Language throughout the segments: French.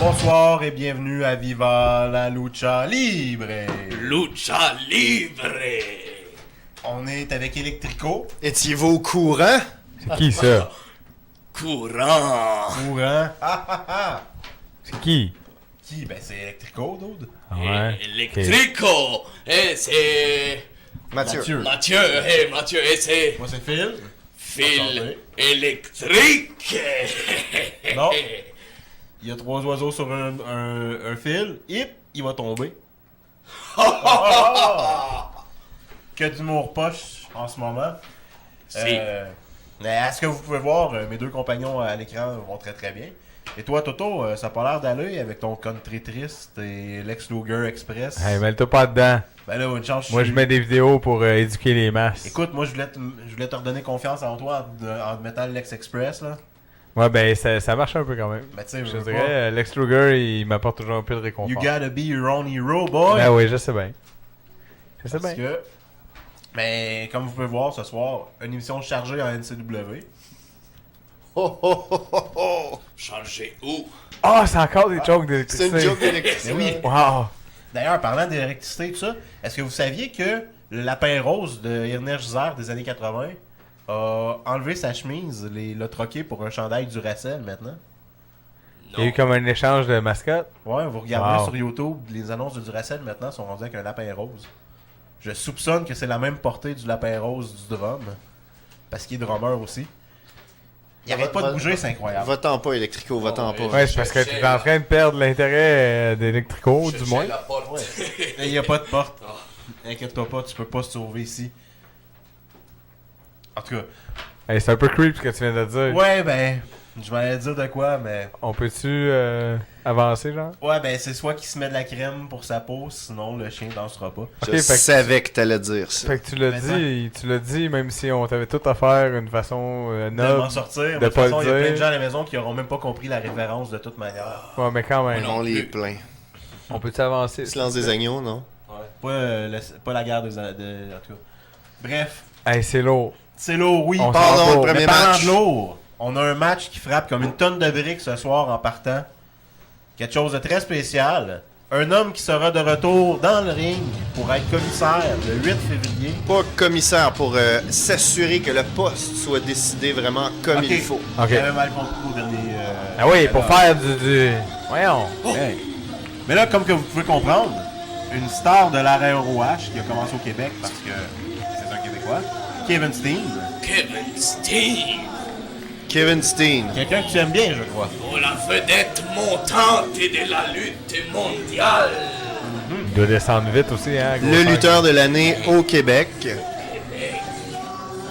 Bonsoir et bienvenue à Viva la Lucha Libre. Lucha Libre. On est avec Electrico. Étiez-vous au courant? C'est qui ça? Courant. Courant. C'est qui? Qui? Ben c'est Electrico, dude. Ah ouais. Electrico. Et c'est... Mathieu. Mathieu. Mathieu. Et c'est... Moi c'est Phil. Fil électrique. Non. Il y a 3 oiseaux sur un fil. Hip, il va tomber. Que d'humour poche en ce moment. Mais à ce que vous pouvez voir, mes 2 compagnons à l'écran vont très très bien. Et toi, Toto, ça a pas l'air d'aller avec ton country triste et Lex Luger Express. Hey, mêle-toi pas dedans. Ben là, une chance. Moi, je mets des vidéos pour éduquer les masses. Écoute, moi, je voulais te redonner confiance en toi en te mettant le Lex Express, là. Ouais, ben, ça marche un peu quand même. Ben, tu sais, Je dirais, Lex Luger, il m'apporte toujours un peu de réconfort. You gotta be your own hero, boy! Ben oui, je sais bien. Je sais Parce bien. que... Mais comme vous pouvez voir ce soir, une émission chargée en NCW. Oh, oh, oh, oh, oh. Chargé où? Ah, c'est encore des jokes C'est d'électricité. une joke d'électricité. Mais oui. Wow. D'ailleurs, parlant d'électricité et tout ça, est-ce que vous saviez que le lapin rose de Irner Gisère des années 80 a enlevé sa chemise, l'a troqué pour un chandail du Duracell maintenant? Il y a eu comme un échange de mascottes. Ouais, vous regardez Wow. sur YouTube, les annonces de Duracell maintenant sont rendues avec un lapin rose. Je soupçonne que c'est la même portée du lapin rose du drum, parce qu'il est drummer aussi. Il arrête pas de bouger, c'est incroyable. Va-t'en pas, Electrico, va-t'en pas. Ouais, c'est parce que tu es en train de perdre l'intérêt d'Electrico, du moins. La porte. Ouais. Il n'y a pas de porte. Inquiète-toi pas, tu peux pas se sauver ici. En tout cas, Hey, c'est un peu creep ce que tu viens de dire. ouais, ben, je m'allais dire de quoi, mais... On peut-tu avancer, genre? Ouais, ben, c'est soit qu'il se met de la crème pour sa peau, sinon le chien dansera pas. Je Ok, fait que- savais que t'allais dire ça. Fait que tu l'as dit, même si on t'avait tout à faire une façon De noble. m'en sortir. de De toute pas façon, il y a le plein de dire. gens à la maison qui auront même pas compris la référence de toute manière. Ouais, mais quand même. On les plaint. On peut-tu avancer? Silence des agneaux, non? Pas la guerre en tout cas. Bref, Hey, c'est lourd. c'est lourd, oui. On Pardon, s'en va. le premier Mais parlant match. de lourd, on a un match qui frappe comme une tonne de briques ce soir en partant. Quelque chose de très spécial. Un homme qui sera de retour dans le ring pour être commissaire le 8 février. Pas commissaire pour s'assurer que le poste soit décidé vraiment comme Ok. il faut. Ok. J'avais mal compris au dernier... Ah oui, pour alors. faire du... Voyons. Hey. Mais là, comme que vous pouvez comprendre, une star de l'arrêt ROH qui a commencé au Québec parce que c'est un Québécois, Kevin Steen. Kevin Steen. Kevin Steen. Quelqu'un que tu aimes bien, je crois. Pour la vedette montante de la lutte mondiale. Il doit descendre vite aussi, hein. gros Le frère. lutteur de l'année au Québec.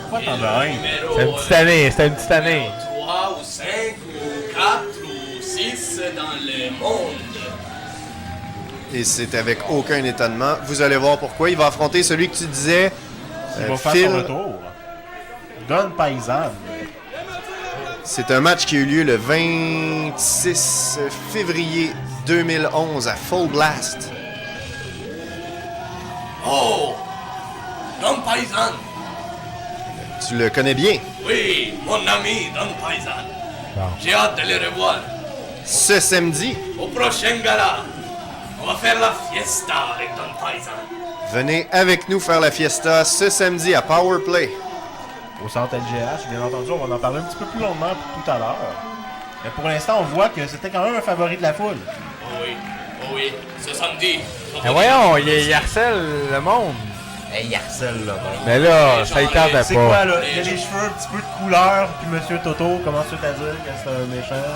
Pourquoi t'en as un? C'est une petite année, c'est une petite année. 3 ou 5 ou 4 ou 6 dans le monde. Et c'est avec aucun étonnement. Vous allez voir pourquoi. Il va affronter celui que tu disais, Il va faire Phil. son retour. Don Paisan. C'est un match qui a eu lieu le 26 février 2011 à Full Blast. Oh! Don Paisan. Tu le connais bien. Oui, mon ami Don Paisan. Bon. J'ai hâte de le revoir. Ce samedi, Au prochain gala, on va faire la fiesta avec Don Paisan. venez avec nous faire la fiesta ce samedi à Powerplay. Au centre LGH, bien entendu, on va en parler un petit peu plus longuement tout à l'heure. Mais pour l'instant, on voit que c'était quand même un favori de la foule. Oh oui, ce samedi. Mais voyons, il harcèle le monde. Hey, il harcèle, là. Mais là, ça y tardait C'est quoi, pas. là? Il y a des cheveux, un petit peu de couleur, puis Monsieur Toto commence tout à dire que c'est un méchant.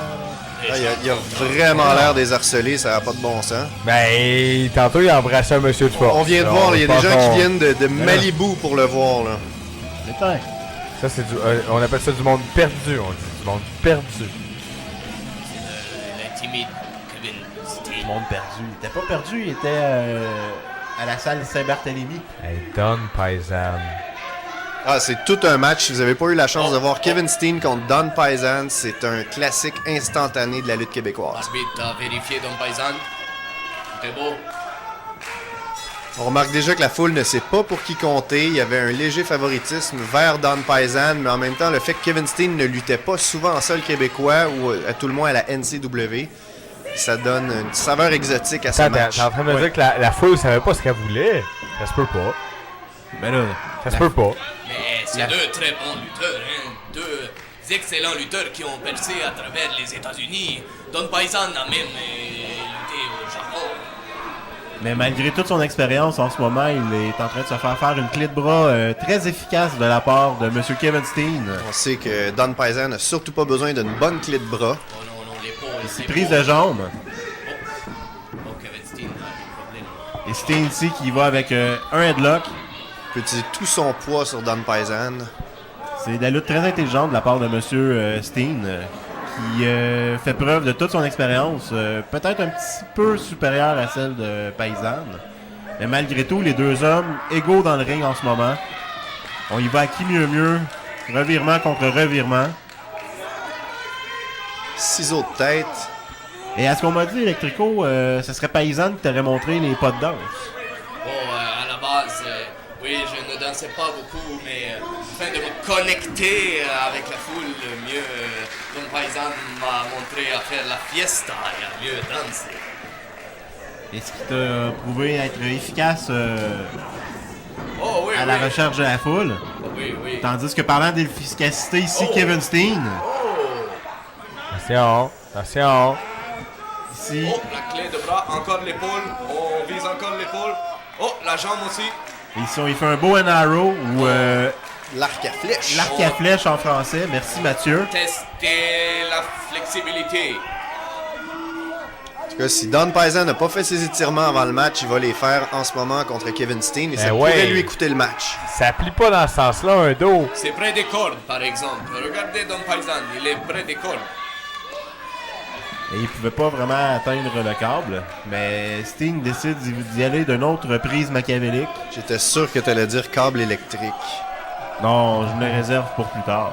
Ah, il a vraiment l'air des harcelés, ça n'a pas de bon sens. Ben, tantôt, il a embrassé un monsieur de force. On vient de Alors, voir, il y a je des pense gens qui qu'on- viennent de Malibu pour le voir. Là. Putain. Ça, c'est du... on appelle ça du monde perdu, on dit. Du monde perdu. L'intimide Kevin Steen. Le monde perdu. Il était pas perdu, il était à la salle Saint-Barthélemy. Hey, Don Paisan. Ah, c'est tout un match. Si vous n'avez pas eu la chance de voir Kevin Steen contre Don Paisan, c'est un classique instantané de la lutte québécoise. Arbitre a vérifié Don Paisan. Tout est beau. On remarque déjà que la foule ne sait pas pour qui compter. Il y avait un léger favoritisme vers Don Paisan, mais en même temps, le fait que Kevin Steen ne luttait pas souvent en sol québécois ou à tout le moins à la NCW, Ça donne une saveur exotique à ce match. T'es en train de me dire que la foule savait pas ce qu'elle voulait? Ça se peut pas. Ben là, Ça se peut pas. Mais c'est deux très bons lutteurs, hein. Deux excellents lutteurs qui ont percé à travers les États-Unis. Don Paisan a même lutté au Japon. mais malgré toute son expérience en ce moment, il est en train de se faire une clé de bras très efficace de la part de M. Kevin Steen. On sait que Don Paisan n'a surtout pas besoin d'une bonne clé de bras. Oh non, non, l'épaule. C'est prise de jambe. Oh, Kevin Steen a des problèmes. Et Steen ici qui va avec un headlock. Il peut utiliser tout son poids sur Don Paisan. C'est de la lutte très intelligente de la part de M. Steen, qui fait preuve de toute son expérience, peut-être un petit peu supérieure à celle de Paisan. Mais malgré tout, les deux hommes égaux dans le ring en ce moment. On y va à qui mieux, revirement contre revirement. Ciseaux de tête. Et à ce qu'on m'a dit, Electrico, ce serait Paisan qui t'aurait montré les pas de danse. Oh, à la base, oui, je ne dansais pas beaucoup, mais afin de me connecter avec la foule, mieux, Don Paisan m'a montré à faire la fiesta et à mieux danser. Et ce qui t'a prouvé être efficace Oh oui, à la oui. recherche de la foule. Oh, oui, oui. Tandis que parlant d'efficacité ici, Oh. Kevin Steen, Attention, attention. ici, Oh, la clé de bras, encore l'épaule. On vise encore l'épaule. Oh, la jambe aussi. ici, il fait un bow and arrow ou L'arc à flèche. l'arc à flèche en français. Merci Mathieu. Tester la flexibilité. En tout cas, si Don Paisan n'a pas fait ses étirements avant le match, il va les faire en ce moment contre Kevin Steen et ça ouais. pourrait lui coûter le match. Ça plie pas dans ce sens-là, un dos. C'est près des cordes, par exemple. Regardez Don Paisan, il est près des cordes. Et il pouvait pas vraiment atteindre le câble, mais Sting décide d'y aller d'une autre prise machiavélique. J'étais sûr que tu allais dire câble électrique. Non, je me le réserve pour plus tard.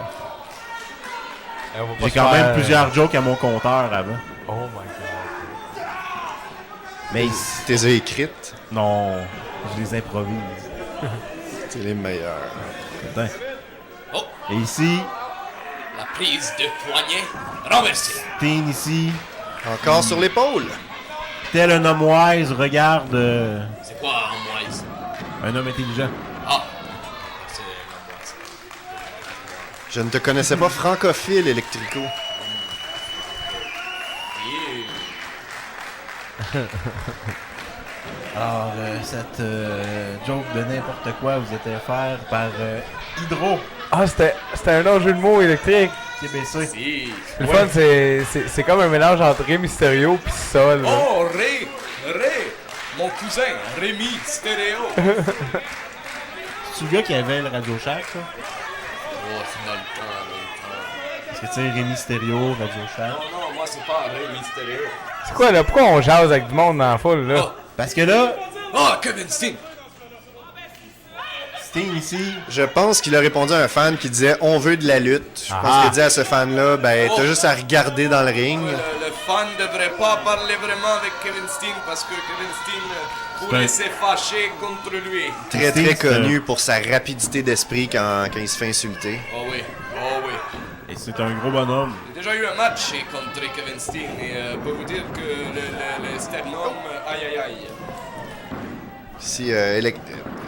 On va pas J'ai se quand faire- même plusieurs jokes à mon compteur avant. Oh my god. Mais Tu les as écrites. non, je les improvise. C'est les meilleurs. Putain. Oh, Et ici, la prise de poignet renversée. Sting ici, Encore sur l'épaule. tel un homme wise, regarde C'est quoi en wise? un homme intelligent. Ah, c'est en wise. Je ne te connaissais pas francophile, Electrico. Alors, cette joke de n'importe quoi vous était offerte par Hydro, Ah, c'était un long jeu de mots électrique. TBC. Si. Le fun, c'est comme un mélange entre Ré Mysterio pis Sol. là. Oh, Ré, mon cousin, Rémi Stéréo. C'est le gars qui avait le Radio Shack, ça? Oh, c'est dans le temps, Parce que tu sais, Rémi Stereo, Radio Shack. Non, non, moi c'est pas Rémi Stéréo. C'est quoi là? Pourquoi on jase avec du monde dans la foule là? Oh, Parce que là, oh, Kevin Steen. Sting ici, Je pense qu'il a répondu à un fan qui disait « On veut de la lutte ». Je pense Ah. qu'il a dit à ce fan-là « Ben, t'as Oh. juste à regarder dans le ring. Le fan devrait pas parler vraiment avec Kevin Steen parce que Kevin Steen pourrait se fâcher contre lui. » Très, Sting, très c'est connu pour sa rapidité d'esprit quand il se fait insulter. Oh oui, oh oui. et c'est un gros bonhomme. J'ai déjà eu un match contre Kevin Steen et je peux vous dire que le sternum, aïe aïe aïe. Ici,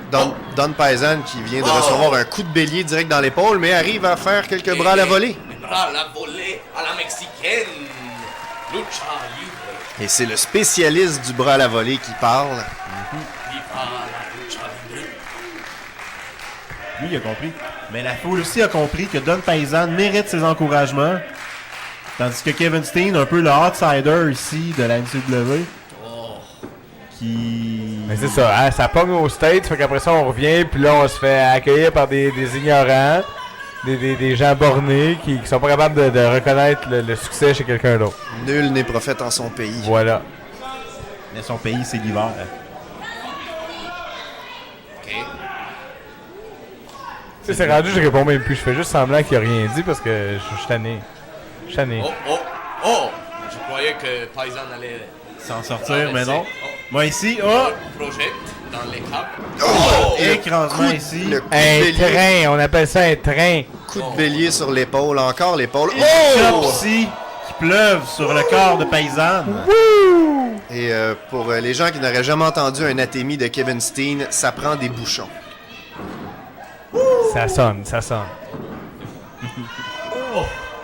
Don Paisan qui vient de recevoir un coup de bélier direct dans l'épaule, mais arrive à faire quelques bras à la volée. Les bras à la volée à la mexicaine. Lucha libre. Et c'est le spécialiste du bras à la volée qui parle. Viva la lucha libre. Lui, il a compris. Mais la foule aussi a compris que Don Paisan mérite ses encouragements. Tandis que Kevin Steen, un peu le outsider ici de la NCW, qui... Mais c'est ça, hein, ça pogne au States, fait qu'après ça on revient, puis là on se fait accueillir par des ignorants, des gens bornés qui sont pas capables de reconnaître le succès chez quelqu'un d'autre. Nul n'est prophète en son pays. Voilà. Mais son pays, c'est l'hiver. Ok. Tu sais, c'est rendu, je réponds même plus, je fais juste semblant qu'il a rien dit parce que je suis tanné. Je suis tanné. Oh, oh, oh! Je croyais que Paisan allait S'en sortir, mais non. Oh. Moi ici, oh! Projette dans les câbles. Oh! Écrasement ici. Le coup de Un bélier, train, on appelle ça un train. coup de bélier sur l'épaule, encore l'épaule. Chop Oh! ici, qui pleuvent sur le corps de Paysanne. Et pour les gens qui n'auraient jamais entendu un atémie de Kevin Steen, ça prend des bouchons. Ça sonne, ça sonne.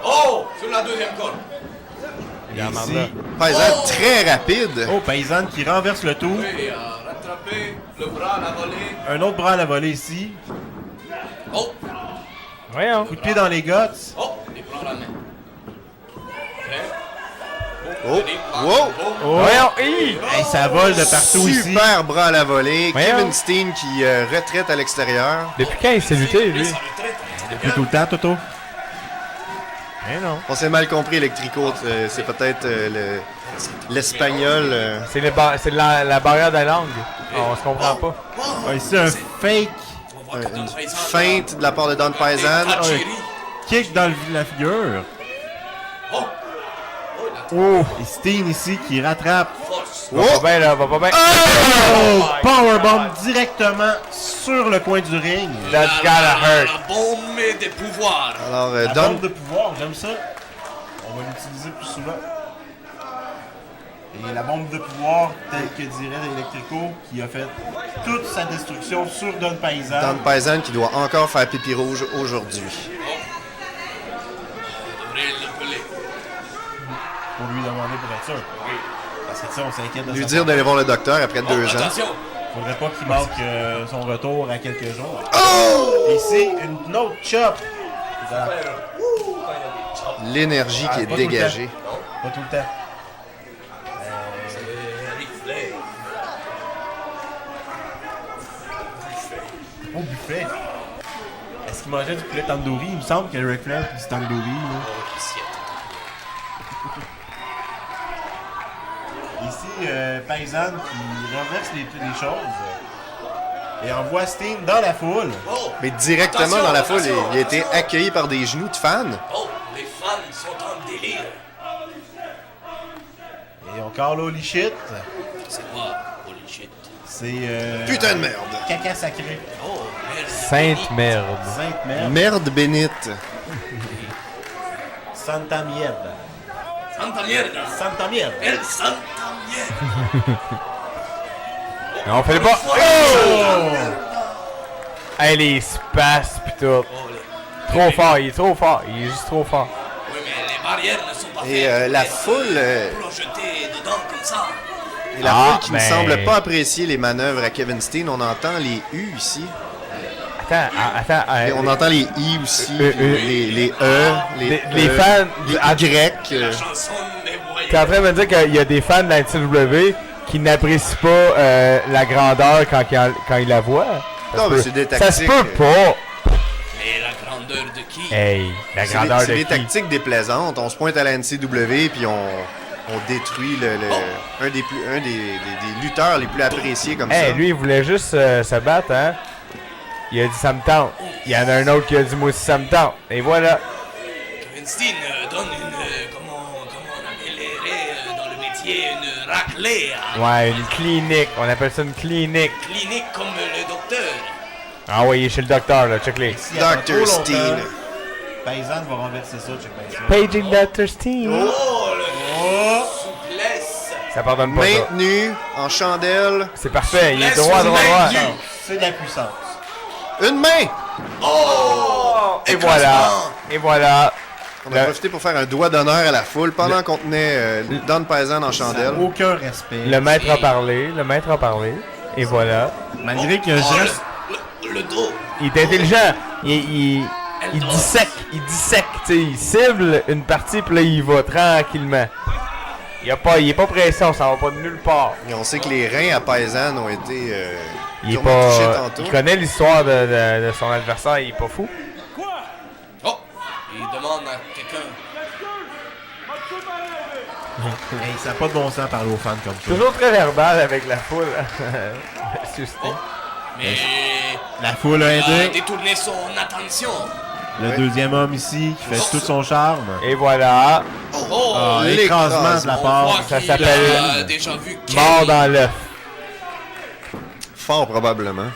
Oh! Sur la deuxième corde. Ici, Paysanne très rapide. oh, Paysanne qui renverse le tout. Oui, rattraper le bras à la volée. Un autre bras à la volée ici. Oh! Voyons. Coup de pied dans les guts. Oh! Il prend la main. Oh, wow. Voyons. Hi! Hey, ça vole de partout ici. Super bras à la volée. Voyons. Kevin Steen qui retraite à l'extérieur. Depuis quand il s'est lutté, lui? Depuis tout le temps, Toto. Eh non. On s'est mal compris, Electrico. C'est peut-être l'espagnol. C'est la barrière de la langue. On se comprend pas. Ah, ici, un fake Une feinte de la part de Don Paysanne. kick dans la figure. Oh! Et Steen ici qui rattrape. Va pas bien, là, va pas bien. Oh! Powerbomb directement sur le coin du ring. That's gotta hurt. La bombe des pouvoirs. Alors, La Don, bombe de pouvoir, j'aime ça. On va l'utiliser plus souvent. Et la bombe de pouvoir, telle que dirait Electrico, qui a fait toute sa destruction sur Don Don Paysanne. Paysanne qui doit encore faire pipi rouge aujourd'hui. Pour lui demander pour être sûr. Parce que ça, on s'inquiète de Lui sa dire d'aller voir le docteur après 2 ans. Attention. Faudrait pas qu'il manque son retour à quelques jours. Oh! Ici, une autre chop. L'énergie qui est pas tout le dégagée. Pas tout le temps. Oh, buffet. Est-ce qu'il mangeait du poulet tandoori? Il me semble que Ric Flair fait du tandoori. Là. Ici, Paysanne qui renverse les choses et envoie Steen dans la foule. Mais directement Attention, dans la foule, attention, il a été attention. accueilli par des genoux de fans. Oh, les fans sont en délire. Et encore là, holy shit. C'est quoi, holy shit? C'est. Putain de merde. Caca sacré. Oh, merde. Sainte merde. Sainte merde. Merde bénite. Santa mierda. Santa mierda. Santa mierda. El Santa mierda. Non, on fait le pas. Oh! Hey, les spasmes pis tout. Trop fort, il est trop fort. Il est juste trop fort. Oui, mais les barrières ne sont pas Et faites. la foule, Projetées dedans comme ça. et la Ah, foule qui ne ben- semble pas apprécier les manœuvres à Kevin Steen. On entend les U ici. Attends. Et on entend les I aussi. Euh, les E. les fans. Les Y. La chanson des voyelles. T'es en train de me dire qu'il y a des fans de la NCW qui n'apprécient pas la grandeur quand ils la voient? Non, mais c'est des Ça se tactiques. peut pas! Mais la grandeur de qui? Hey, la C'est grandeur des, c'est de des qui? tactiques déplaisantes. On se pointe à la NCW puis on détruit un des lutteurs les plus appréciés comme Hey, ça. lui, il voulait juste se battre, hein? Il a dit ça me tente. Il y en a un autre qui a dit moi aussi ça me tente. Et voilà. Kevin Steen donne une, comment on appellerait dans le métier, une raclée à Ouais, une clinique. On appelle ça une clinique. clinique comme le docteur. Ah ouais, il est chez le docteur, là. Check-les. S'il y a pas Dr. trop longtemps, Steen. Paysanne va renverser ça, check bien ça. Paging Dr. Steen. Oh, le souplesse. Ça pardonne pas ça. Maintenu en chandelle. C'est parfait. Il est Laisse droit, une droit, main droit. nue. C'est de la puissance. Une main! Et voilà. Et voilà. On a profité pour faire un doigt d'honneur à la foule pendant qu'on tenait Don Paysanne en Ça n'a chandelle. aucun respect. Le maître a parlé. Le maître a parlé. Et voilà. Malgré que je Oh, reste. le dos. Il est intelligent. Il dissèque. Il dissèque. Tu sais, il cible une partie, puis là, il va tranquillement. Il est pas pressé, on s'en va pas de nulle part. Et on sait que les reins à Paysanne ont été Il est durement touchés pas. tantôt. Il connaît l'histoire de son adversaire, il est pas fou. Oh, il demande à quelqu'un. Hey, ça n'a pas de bon sens parler aux fans comme ça. Toujours très verbal avec la foule. Monsieur Steen. Mais La foule a il a aidé. détourné son attention. Le Ouais. deuxième homme ici qui fait tout son charme. Et voilà. Oh, Ah, écrasement de la on part. voit Ça qu'il s'appelle a déjà vu Mort Kenny. dans l'œuf. Fort probablement.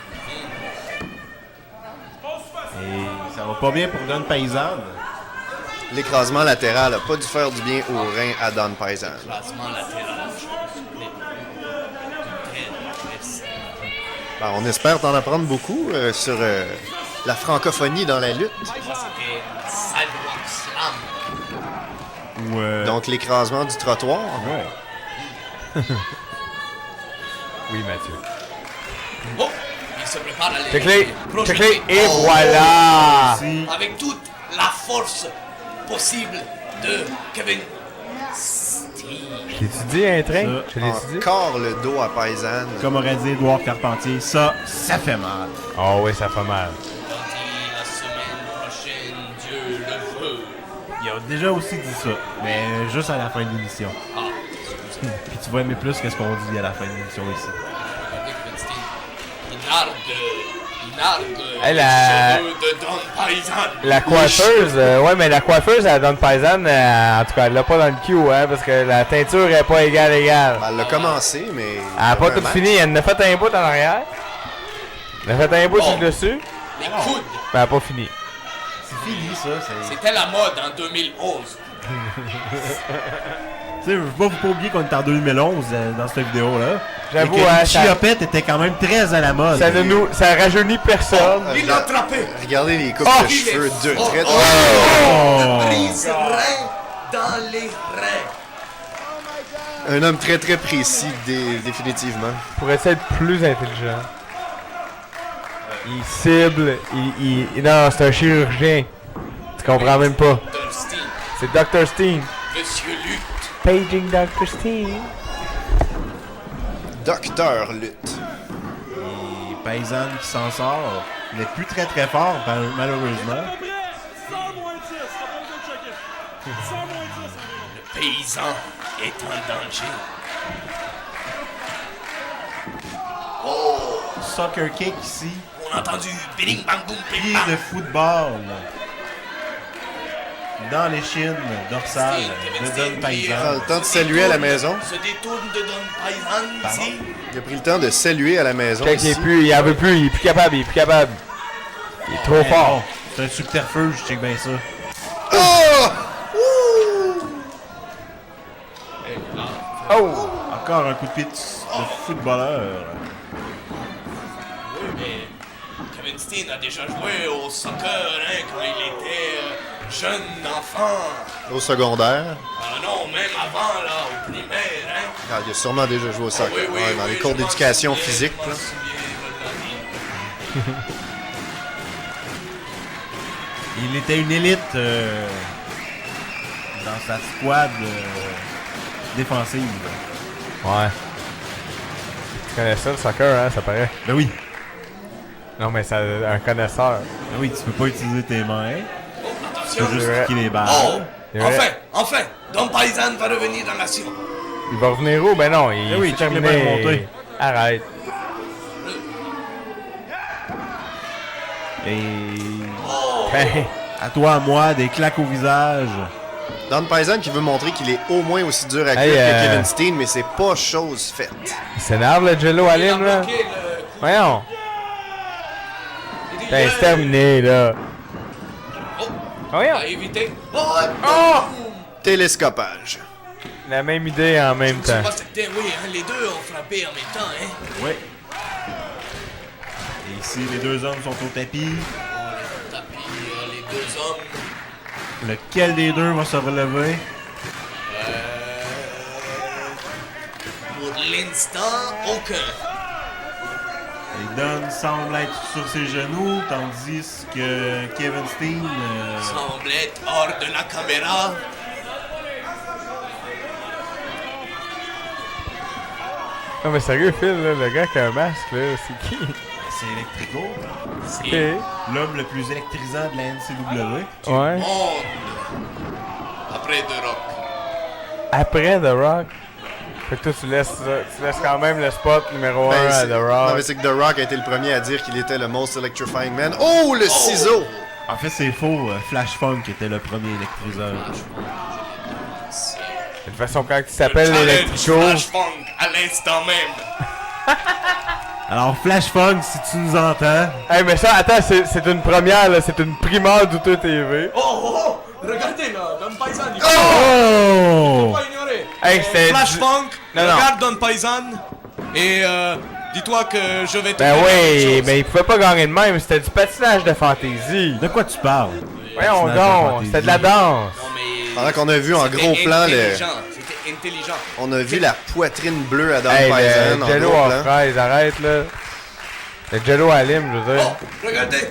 Et ça va pas bien pour Don Paysanne. L'écrasement latéral n'a pas dû faire du bien au rein à Don Paisan. Classement latéral, je pense. Merci. Ben, on espère t'en apprendre beaucoup sur la francophonie dans la lutte. Moi, c'était Sidewalk Slam. Ou, Donc l'écrasement du trottoir. ouais. Oui, Mathieu. Oh, il se prépare à Check-les, prochaine check-les, ligne. et Oh, voilà! Si. avec toute la force possible de Kevin Steen. Je l'ai-tu dit, un train? Ça. Je l'ai-tu dit? Encore le dos à Paisan. Comme aurait dit Edouard Carpentier, ça fait mal. Oh oui, ça fait mal. Lundi, la semaine prochaine, Dieu le veut. Il a déjà aussi dit ça, mais juste à la fin de l'émission. Ah, Puis tu vas aimer plus que ce qu'on dit à la fin de l'émission ici. regardez Kevin Steen. Il nargue Hey, les la- cheveux de Don Paisan. La coiffeuse, ouais, mais la coiffeuse à Don Paisan, en tout cas, elle l'a pas dans le cul, hein, parce que la teinture est pas égale. Ben, elle a commencé, mais. Elle a pas un tout match. fini, elle en a fait un bout en arrière. Elle a fait un bout sur le dessus, Les coudes. mais elle a pas fini. C'est fini ça, c'est... C'était la mode en 2011. Tu sais, je veux pas vous oublier qu'on est en 2011 dans cette vidéo-là. J'avoue, Et que hein, les ça- chiopettes était quand même très à la mode. Ça rajeunit personne. Il l'a attrapé. Regardez les coupes Oh, de cheveux, deux traits. Oh! Brise rein dans les reins. Un homme très très précis, définitivement. Pourrait-il être plus intelligent? Il cible, non, c'est un chirurgien. Tu comprends même pas. Dr. Steen, C'est Dr. Steen. Monsieur Lutte. Paging Dr. Steen. Docteur lutte. Et Paysanne qui s'en sort. Il n'est plus très très fort, malheureusement. Le paysan est en danger. Soccer kick ici. On a entendu bing bang boom Pied bing bang. de football. Dans les chines dorsales de Don Prends Paysan. le temps de saluer à la maison. Se détourne de Don Paisan Pardon? ici. Il a pris le temps de saluer à la maison. Quand ici. il en veut plus, il est plus capable, il est plus capable. Il est trop fort. Bon, c'est un subterfuge, je check bien ça. Oh! Encore un coup de pied de footballeur. Oui, mais Kevin Steen a déjà joué au soccer hein, quand il était jeune enfant. Au secondaire. Ah non, même avant, là, au primaire. Hein. Ah, il a sûrement déjà joué au soccer. Oui, oui, Ouais, dans oui, les je cours m'en d'éducation souviens, physique. je m'en là. souviens, Il était une élite dans sa squad défensive. Ouais. Tu connais ça, le soccer, hein, ça paraît. Ben oui. Non, mais c'est un connaisseur. Ben oui, tu peux pas utiliser tes mains. Tu peux Attention. juste vrai. cliquer les balles. Oh! C'est vrai. Enfin! Don Paisan va revenir dans l'action. Il va revenir où? Ben non, il Eh oui, c'est check les terminé. balles montées. Arrête. Et Ben, à toi, à moi, des claques au visage. Don Paisan qui veut montrer qu'il est au moins aussi dur à cuire Hey, que Kevin Steen, mais c'est pas chose faite. il s'énerve le Jello à Il a Lynn, là. bloqué le... Voyons. Il dit, Ben, c'est terminé, là. Oh! Voyons. A évité. Oh! Oh! Télescopage. La même idée en même C'est temps. pas c'était, oui, hein, les deux ont frappé en même temps, hein. Oui. Et ici, les deux hommes sont au tapis. Oh, le tapis, les deux hommes. Lequel des deux va se relever? Pour l'instant, aucun. Et Don semble être sur ses genoux, tandis que Kevin Steen... Semble être hors de la caméra. Non, mais sérieux, Phil, là, le gars qui a un masque, là, c'est qui? c'est Electrico, C'est Ok. l'homme le plus électrisant de la NCW. Ouais. monde. Après The Rock. Après The Rock. Fait que toi, tu laisses quand même le spot numéro 1 Ben, à c'est- The non, Rock. mais c'est que The Rock a été le premier à dire qu'il était le most electrifying man. Oh, le ciseau! En fait, c'est faux. Flash Funk était le premier électriseur. De toute façon, quand il s'appelle Challenge Electrico, Flash Funk à l'instant même. Alors, Flash Funk, si tu nous entends... hey, mais ça, attends, c'est une première, là, c'est une primeur d'Outo TV. Oh, oh, regardez là, Don Paisan, il Oh! faut pas ignorer. Hey, c'était Flashpunk, Non, non. regarde Don Paisan et dis-toi que je vais te Ben dire oui, quelque chose. mais il pouvait pas gagner de même, c'était du patinage de fantaisie. De quoi tu parles? Voyons Patinage de donc, fantaisie. c'était de la danse. Non, mais Pendant qu'on a vu en c'était gros plan, intelligent, c'était intelligent. on a vu la poitrine bleue à Don Hey, Paisan le en jello gros en plan. fraise, arrête là. Le jello à lime, je veux dire. Oh, regardez.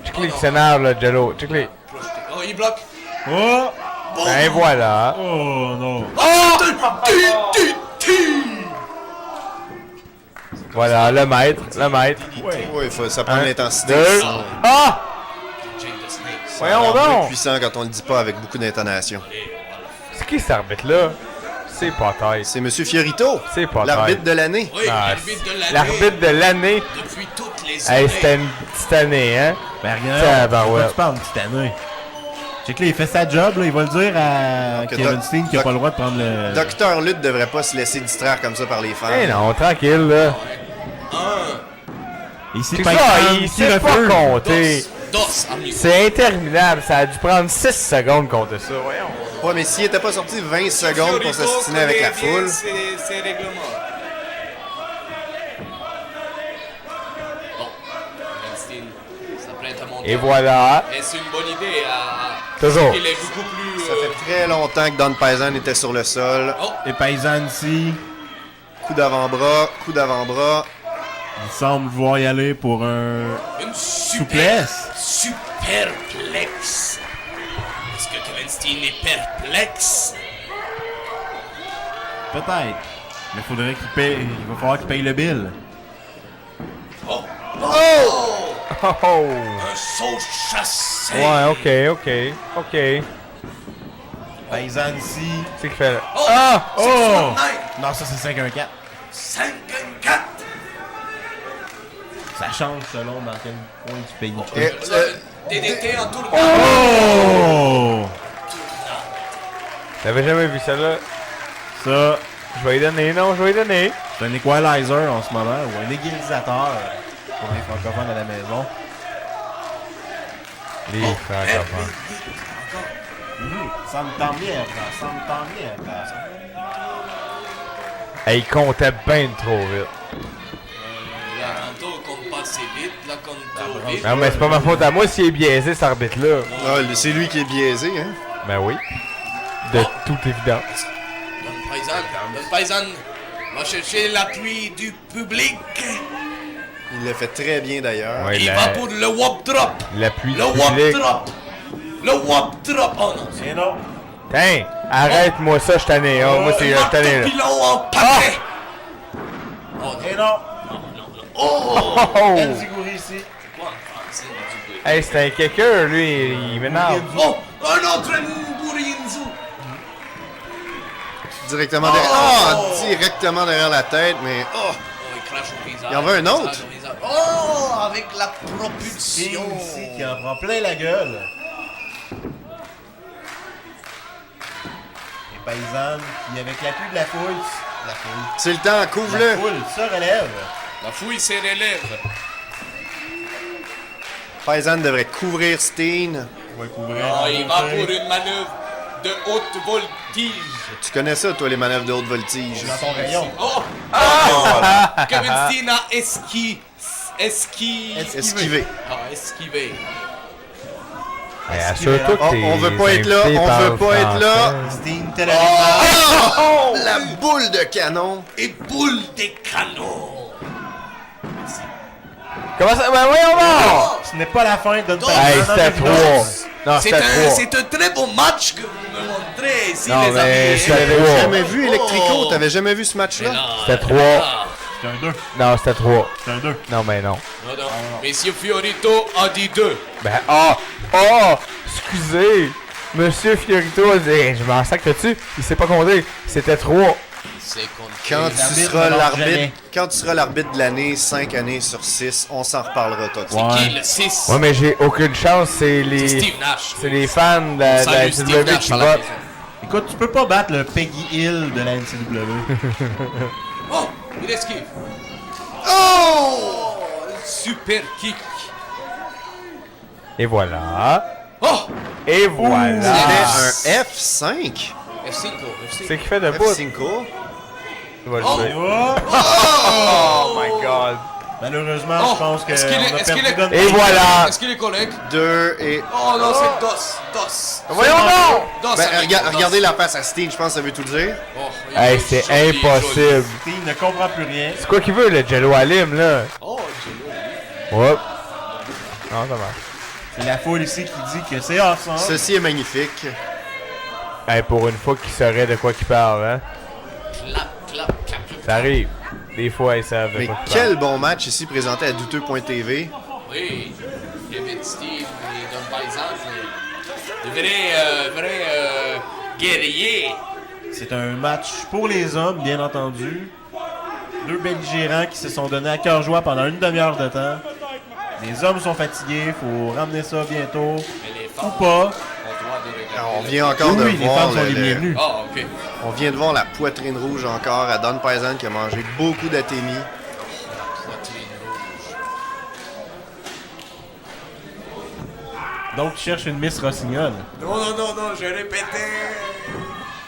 Check-les qui s'énerve, le jello. Check-les. Oh, il bloque. Oh! Ben voilà. Oh non! Voilà, le maître, le maître. Oui, ça prend de l'intensité. Deux. Ah! Jane the Snake. Voyons C'est donc! puissant quand on le dit pas avec beaucoup d'intonation. C'est qui cet arbitre-là? C'est pas taille. C'est Monsieur Fiorito, C'est pas l'arbitre de l'année. Oui, Ah, l'arbitre de l'année. L'arbitre de l'année. Depuis toutes les Hey, années. c'était une petite année, hein? Ben Tiens, regarde, ben de quoi ouais. tu parles, petite année? Check là, il fait sa job, là, il va le dire à Donc, Kevin Steen qu'il a Doc- pas le droit de prendre le... Docteur Lutte devrait pas se laisser distraire comme ça par les fans. Eh non, tranquille, là. Ici, C'est Paisan, ça, il qui sait pas refuse. compter. Dos, amigo. C'est interminable, ça a dû prendre 6 secondes compter ça, voyons. Ouais, mais s'il était pas sorti 20 secondes pour s'astiner avec la foule, C'est règlement. Bon, Einstein s'apprête à monter. Et voilà. Et c'est une bonne idée à... Toujours. Il est beaucoup plus... ça fait très longtemps que Don Paisan était sur le sol. Oh, Et Paisan ici, Coup d'avant-bras, coup d'avant-bras. il semble vouloir y aller pour un... une Souplesse. superplexe. Est-ce que Kevin Steen est perplexe? Peut-être. Mais faudrait qu'il paye... Il va falloir qu'il paye le bill. Oh! Oh oh! Un saut chassé! Ouais, ok. Paisan ici... C'est qu'il fait là. Oh! Ah! Oh! 619! Non, ça c'est 5-1-4. 54! Ça change selon dans quel coin du pays. Et, DDT en tour Oh! T'avais jamais vu ça là? Ça, Je vais y donner, non, je vais y donner. c'est un equalizer en ce moment, ou un égalisateur pour les francophones à la maison. Les francophones. Ça me tend bien, ça me tend bien. Hey, il comptait bien trop vite. Là, tantôt, on compte pas assez vite. Là, on compte trop vite. Non, mais c'est pas ma faute à moi s'il est biaisé, cet arbitre-là. ah, c'est lui qui est biaisé, hein. Ben oui. De toute évidence. Don Paisan va chercher l'appui du public. Il l'a fait très bien d'ailleurs. Ouais, Il va pour le wop drop. l'appui du Le wop public. drop. Le wop drop. Oh non. C'est non. Tiens, arrête-moi ça, je tanné. Oh, moi, c'est Le je tanné, là. pilon en paquet. Oh non. Et non. Oh, oh. El Zigouri ici. Quoi en français, du coup? Hey, c'est un kicker, lui, il m'énerve. Oh, un autre Mbourinzu. Directement derrière. Directement derrière la tête, mais. Oh! Oh, il crache au visage. Il y en veut un autre? Oh, avec la Steen propulsion. ici qui en prend plein la gueule. Et Paisan qui, avec l'appui de la foule, C'est le temps, la couvre-le! foule se relève. La fouille ses relèves. Paisan devrait couvrir Steen. Il va couvrir. Oh, il va pour une manœuvre de haute voltige. Tu connais ça, toi, les manœuvres de haute voltige? Dans ton rayon. Oh! Kevin Steen a esquivé. Esquivé. Ah, esquivé. Hey, assure-toi que On veut pas être là, invités on parlent veut pas être là. français. Steen Tel Aviv. Oh! La boule de canon! Et boule des canons. Comment ça? Ben voyons voir! Ce n'est pas la fin de notre Hey, c'était 3. Non, c'était 3. C'est un très beau match que vous me montrez ici, Non, les mais amis. c'était T'avais 3. jamais vu Electrico? T'avais jamais vu ce match-là? C'était 3. C'est un 2. Non, c'était 3. C'est un 2. Non, mais non. Non, non. Monsieur Fiorito a dit 2. Ben, excusez. Monsieur Fiorito a dit, je m'en sacre-tu? Il sait pas compter. C'était 3. C'est contre Quand Les tu arbitres seras ne l'arbitre, jamais. quand tu seras l'arbitre de l'année, 5 années sur 6, on s'en reparlera, toi. qui le 6. Ouais, mais j'ai aucune chance. C'est C'est les. Steve Nash. C'est les fans de la Salut Steve NCAA Nash qui à la votent. maison. Écoute, tu peux pas battre le Peggy Hill de la NCAA. Oh, il esquive. Oh, super kick. Et voilà. Oh, Et voilà. C'était un F5. F5. C'est qui fait de bout. F5. Il va le Oh. tuer. Oh! Oh my god. Malheureusement, Oh, je pense que est-ce qu'il est- on a est-ce qu'il perdu est- Don Et voilà. Est-ce qu'il est collègue? 2 et... Oh non, c'est DOS. Voyons donc. DOS, Ben, amigo, DOS. regardez la face à Steen, je pense que ça veut tout dire. Oh, Hey, joli, c'est joli. impossible. Il ne comprend plus rien. C'est quoi qu'il veut, le Jello à lime, là? Oh, joli. Hop. Non, ça marche. C'est la foule ici qui dit que c'est awesome. Ceci est magnifique. Hey, pour une fois qu'il saurait de quoi qu'il parle, hein? Clap, clap, clap. Ça arrive. Des fois, ils savent de Mais quoi qu'ils parlent. quel bon match ici présenté à douteux.tv. Oui, Kevin, Steve et Don Paisan, de vrais guerriers. C'est un match pour les hommes, bien entendu. Deux belligérants qui se sont donnés à cœur joie pendant une demi-heure de temps. Les hommes sont fatigués, faut ramener ça bientôt. Mais les Ou femmes pas. ont droit de regarder. On vient encore Oui, de oui, les voir femmes sont les bienvenues. Ah, ok. on vient de voir la poitrine rouge encore à Don Paisan qui a mangé beaucoup d'Athémie. Poitrine rouge. Donc, tu cherches une Miss Rossignol. Non, j'ai répété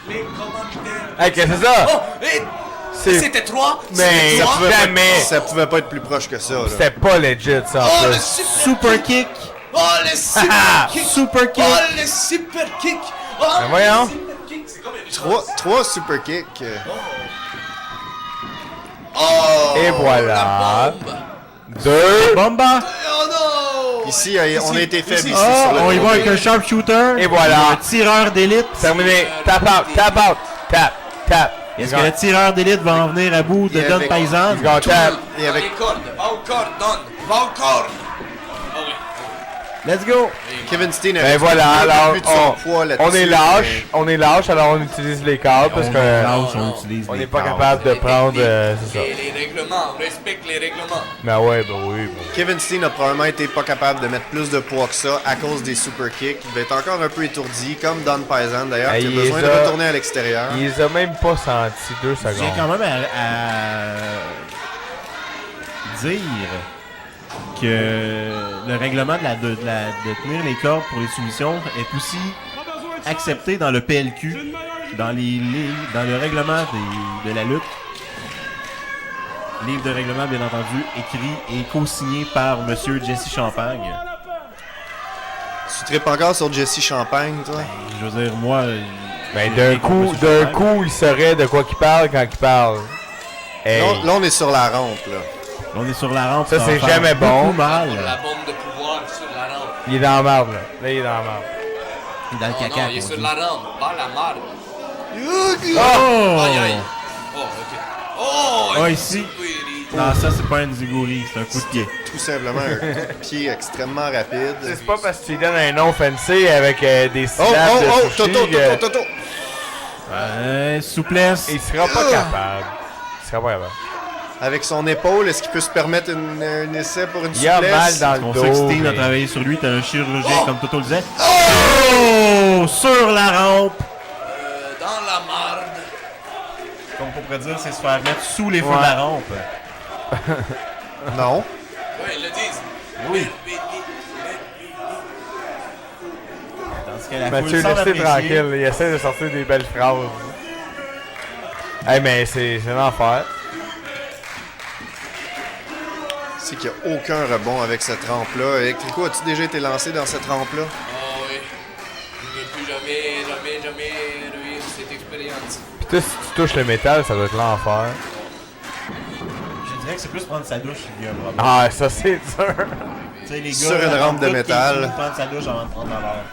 les commentaires. Hey, qu'est-ce que c'est ça? Oh, et C'est- c'était 3? Mais jamais. Ça pouvait pas être plus proche que ça. Là. C'était pas legit, ça, en Oh, le plus. super Super kick! Oh, le super kick! Super kick! Oh, le super kick! Oh, Ben voyons. le super kick, c'est comme une Trois super kicks. Oh! Et voilà. La bombe! 2. Bomba! Oh non! Ici, on a été faible ici Ah, sur le on y va côté. avec un sharpshooter. Et voilà. Un tireur d'élite. Terminé. Tap out, tap out. Tap, tap. Est-ce que le tireur d'élite va en venir à bout de Et Don avec- Paisan? He's gonna tap. Et Dans avec- les cordes, va aux cordes, Don! Va aux cordes! Oh oui. Let's go! Kevin Steen Ben avait voilà, un peu alors plus de son poids là-dessus, on est lâche, alors on utilise les câbles parce que on n'est pas capable de prendre, c'est ça. Les règlements, on respecte les règlements. Ben ouais, ben oui. Ben. Kevin Steen a probablement été pas capable de mettre plus de poids que ça à cause des super kicks. Il va être encore un peu étourdi, comme Don Paisan d'ailleurs, Hey, qui a il besoin les de a- retourner à l'extérieur. Il les a même pas senti 2 Je tiens quand secondes. même à dire que le règlement de tenir les cordes pour les soumissions est aussi accepté dans le PLQ, dans le règlement de la lutte. Livre de règlement, bien entendu, écrit et co-signé par Monsieur Jesse Champagne. Tu tripes encore sur Jesse Champagne, toi? Je veux dire, moi... Ben j'ai rien contre Monsieur Champagne. il saurait de quoi qu'il parle quand il parle. Hey. Là, on est sur la rampe, là. On est sur la rampe. Ça, va c'est faire jamais bon. beaucoup mal. La bombe de pouvoir sur la rampe. Il est dans la marde, là. Là, il est dans la marde. Dans le Non, caca. non, il est qu'on sur dit. la rampe, pas la marde. Oh! Aïe, aïe. Oh, ok. Oh, Ah, ici. oui. Non, ça, c'est pas un ziguri, c'est un coup de pied. Tout simplement un coup de pied extrêmement rapide. C'est pas parce que tu lui donnes un nom fancy avec des Oh, syllabes oh, oh, de sushi Toto, que- Toto, Toto! Souplesse. Il sera pas capable. Il sera pas capable. Avec son épaule, est-ce qu'il peut se permettre un essai pour une Il a souplesse? mal dans On le sait que dos. Steen a mais- travaillé sur lui, t'as un chirurgien comme Toto le disait. Oh! Sur la rampe! Dans la marde. Comme on pourrait dire, c'est se faire mettre sous les feux Ouais. de la rampe. Non. Oui, ils le disent. Oui. Tandis que la Mathieu, foule semble laissez apprécier. tranquille. Il essaie de sortir des belles phrases. Hey, mais c'est l'enfer. C'est qu'il n'y a aucun rebond avec cette rampe-là. Electrico, as-tu déjà été lancé dans cette rampe-là? Oh oui. Je ne veux plus jamais revivre cette expérience. Pis toi, si tu touches le métal, ça doit être l'enfer. Je dirais que c'est plus prendre sa douche s'il y a un problème. Ah, ça c'est dur. Tu sais, les gars, Sur une attendent rampe de tous métal. qu'ils finissent de prendre sa douche avant de prendre dans l'air.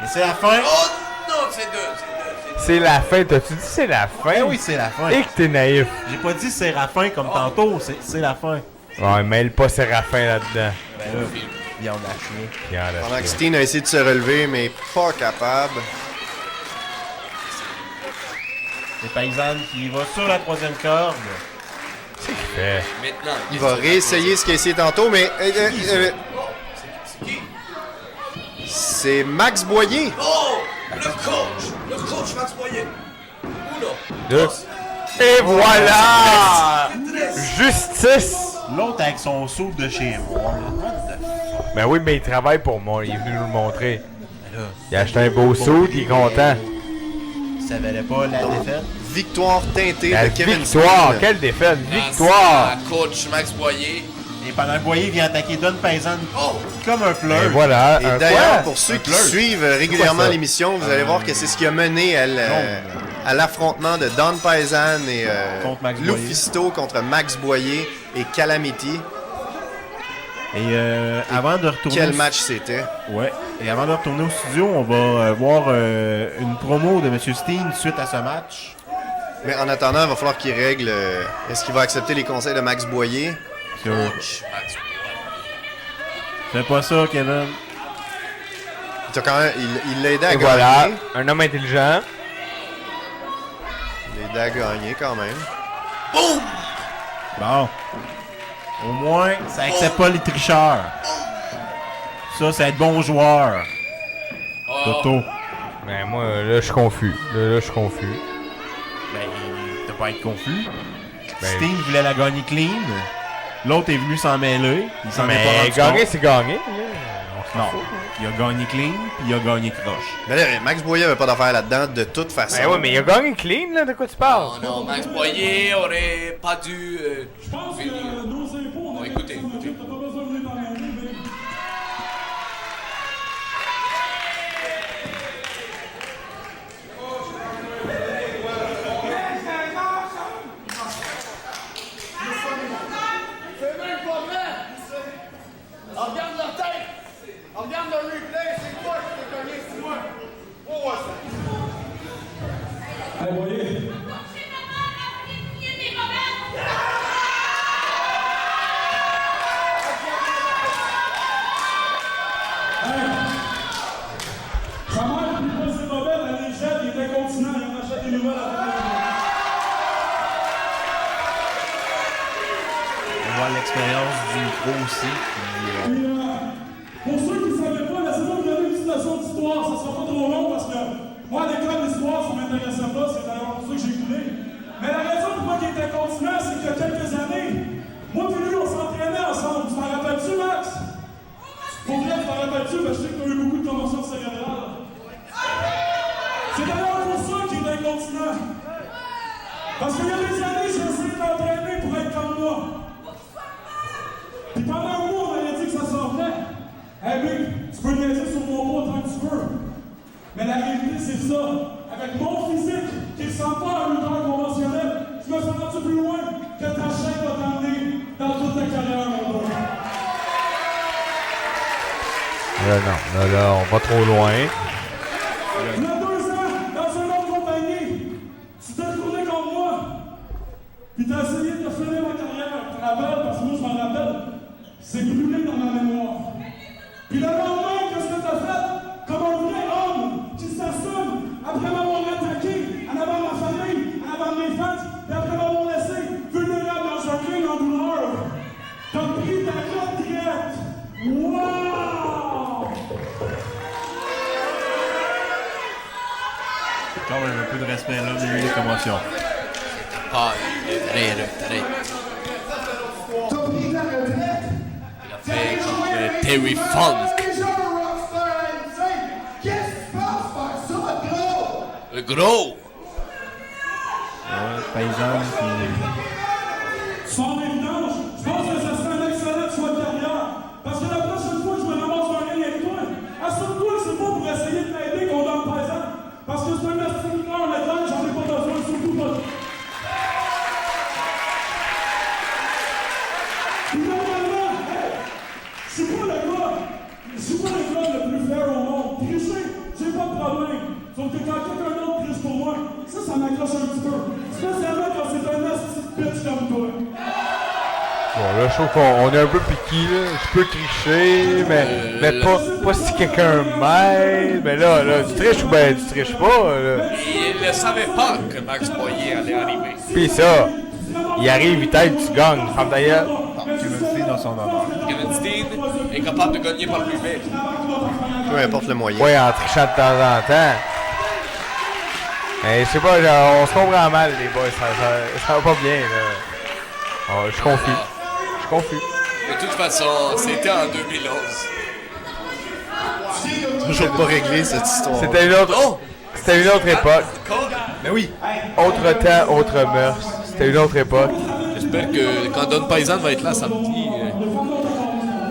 Et c'est la fin. Oh non, c'est deux. C'est la fin. T'as-tu dit c'est la fin? Ben oui, c'est la fin. Et que t'es naïf. J'ai pas dit c'est la fin comme tantôt, c'est la fin. Ouais, mêle pas Séraphin là-dedans. Ben là, il en a chié. Puis en a Pendant que chié. Steen a essayé de se relever, mais pas capable. C'est Paysanne qui va sur la troisième corde. C'est qu'il fait. Maintenant. Il va réessayer ce qu'il a essayé tantôt, mais... C'est qui? c'est Max Boyer. Oh! Le coach Max Boyer. Uno. Deux. Et voilà! Justice! L'autre avec son saut de chez moi. What the fuck? Ben oui, mais il travaille pour moi. Il est venu nous le montrer. Il a acheté un beau saut, il est content. Ça valait pas la défaite. Victoire teintée La de Kevin victoire! Steen. Quelle défaite! Grâce Victoire! à coach Max Boyer. Et pendant que Boyer vient attaquer Don Paysan comme un Et fleur. voilà. Et un d'ailleurs, quoi? pour ceux Un qui flirt. suivent régulièrement ça? l'émission, vous allez voir que c'est ce qui a mené à l'affrontement de Don Paysan et Contre Max Lou Boyer. Fisto contre Max Boyer et Calamity. Et avant de retourner. Quel match c'était? Ouais. Et avant de retourner au studio, on va voir une promo de M. Steen suite à ce match. Mais en attendant, il va falloir qu'il règle. Est-ce qu'il va accepter les conseils de Max Boyer? Que- Coach Max Boyer. Fais pas ça, Kevin. Il l'a aidé à Et gagner. voilà. Un homme intelligent. Il l'a aidé à gagner quand même. Boum! Bon. Au moins, ça accepte pas les tricheurs. Ça, c'est être bon joueur. Oh, Toto. Ben moi, là, je suis confus. Là, je suis confus. Ben, t'as pas à être confus. Ben- Steen voulait la gagner clean. L'autre est venu s'en mêler. Il s'en est pas Mais rendu gagner, compte. c'est gagner. là. On s'en Non. fout. Il a gagné clean, puis il a gagné croche. Mais là, Max Boyer avait pas d'affaire là-dedans de toute façon. Ben oui, mais il a gagné clean, là. De quoi tu parles? non, Max Boyer aurait pas dû Je pense venir. que nos impôts, on a Écoutez, fait ça, écoutez. t'as pas besoin de les parrainer, mais... C'est même pas vrai! On regarde leur tête! On regarde le replay, c'est toi qui t'es cogné, c'est moi! Oh, ouais, ça! Hey, voyez, sa mère, puis pas ses rebelles, elle les jette, il est incontinent, il en achète des nouvelles à tous les jours. On voit l'expérience du micro aussi. Puis, pour ceux qui ne savaient pas, laissez-moi vous donner une petite leçon d'histoire. Ça sera pas trop long parce que moi, à l'école d'histoire, ça m'intéressait pas. C'est d'ailleurs pour ça que j'ai coulé. Mais la raison pour laquelle il était continent, c'est qu'il y a quelques années, moi et lui, on s'entraînait ensemble. Tu t'en rappelles-tu, Max? Pour vrai, tu t'en rappelles-tu? Parce que je sais que tu as eu beaucoup de commotions cérébrales. C'est d'ailleurs pour ça qu'il est incontinent. Parce qu'il y a des années, j'ai essayé de m'entraîner pour être comme moi. Puis pendant un mois, on avait dit que ça s'en venait. Hey Big, tu peux niaiser sur mon poids tant que tu veux. Mais la réalité, c'est ça. Avec mon physique, qui ne sent pas un lutteur conventionnel, tu me sens-tu plus loin que ta chaîne va t'emmener dans toute ta carrière, mon gars. Non, là, on va trop loin. Il y a 2 ans, dans une autre compagnie, tu t'es tourné contre moi. Puis t'as essayé de finir ma carrière. Tu te rappelles, parce que moi, je m'en rappelle. C'est brûlé dans ma mémoire. Puis le lendemain, qu'est-ce que t'as fait? Comme un vrai homme qui s'assume après m'avoir attaqué en avant de ma famille, en avant de mes fans, et après m'avoir laissé vulnérable dans un ring en douleur. T'as pris ta retraite. Wow! Quand même un peu de respect là, j'ai eu des commotions. pas une vraie retraite. T'as pris ta retraite? Il a fait comme Terry Funk. Déjà un rockstar insane! Qu'est-ce que tu penses faire ça, gros? Le gros. Paysan qui. Sans évidence, je pense que ça serait un excellent choix de carrière. Parce que la prochaine fois que je me ramasse un ring avec toi, assure-toi que c'est pas pour essayer de m'aider qu'on donne présent. Parce que c'est un astrologueur, le gars, j'en ai pas besoin, surtout pas. Puis normalement, hey, je suis pas le gars le plus fair au monde. Tricher, j'ai pas de problème. Sauf que quand quelqu'un d'autre triche pour moi, ça m'accroche un petit peu. Spécialement quand c'est un asti de bitch comme toi. Bon, là, je trouve qu'on est un peu piqué, là. Je peux tricher, mais pas si quelqu'un m'aide. Mais là, tu triches ou ben tu triches pas, là. Il ne savait pas que Max Boyer allait arriver. Pis ça, il arrive, il t'aide, tu gagnes. Ferme ta gueule. Kevin Steen dans son honneur. Kevin Steen est capable de gagner par lui-même. Peu importe le moyen. Ouais, en trichant de temps en temps. Mais je sais pas, genre, on se comprend mal, les boys. Ça va pas bien, là. Oh, je suis confus. Je suis confus. De toute façon, c'était en 2011. Toujours pas réglé cette histoire. C'était une autre... C'était une autre époque. Mais oui. Autre temps, autre mœurs. C'était une autre époque. J'espère que quand Don Paisan va être là samedi,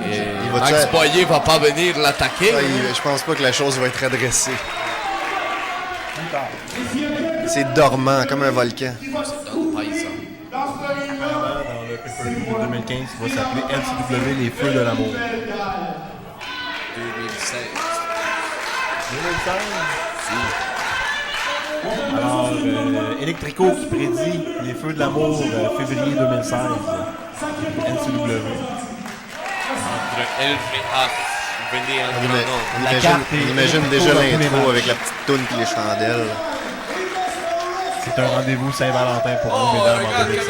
Il va Max Boyer va pas venir l'attaquer. Je pense pas que la chose va être adressée. C'est dormant, comme un volcan. Don Paisan. Apparemment, dans le pay-per-view de 2015, il va s'appeler NCW Les Feux de l'amour. 2016. 2016? Alors, Electrico qui prédit Les Feux de l'amour février 2016. NCW. Entre LVA, venez en grand nombre. On imagine déjà l'intro avec la petite toune et les chandelles. C'est un rendez-vous Saint-Valentin pour vous, mesdames, en 2016.